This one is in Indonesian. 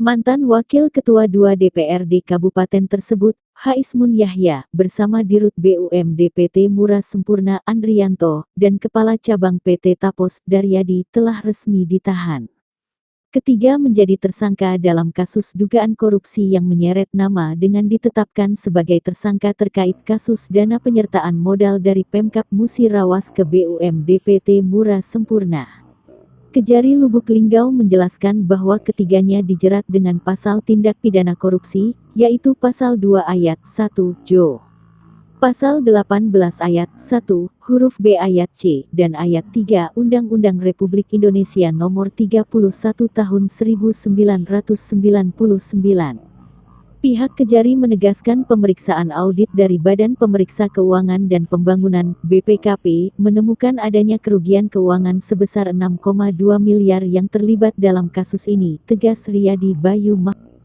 Mantan Wakil Ketua 2 DPRD Kabupaten tersebut, H. Ismun Yahya, bersama Dirut BUMD PT Murah Sempurna Andrianto, dan Kepala Cabang PT Tapos, Daryadi, telah resmi ditahan. Ketiga menjadi tersangka dalam kasus dugaan korupsi yang menyeret nama dengan ditetapkan sebagai tersangka terkait kasus dana penyertaan modal dari Pemkab Musirawas ke BUMD PT Murah Sempurna. Kejari Lubuk Linggau menjelaskan bahwa ketiganya dijerat dengan pasal tindak pidana korupsi, yaitu pasal 2 ayat 1 Jo. Pasal 18 ayat 1, huruf B ayat C, dan ayat 3 Undang-Undang Republik Indonesia Nomor 31 Tahun 1999. Pihak Kejari menegaskan pemeriksaan audit dari Badan Pemeriksa Keuangan dan Pembangunan (BPKP) menemukan adanya kerugian keuangan sebesar 6,2 miliar yang terlibat dalam kasus ini, tegas Riyadi Bayu Mahmud.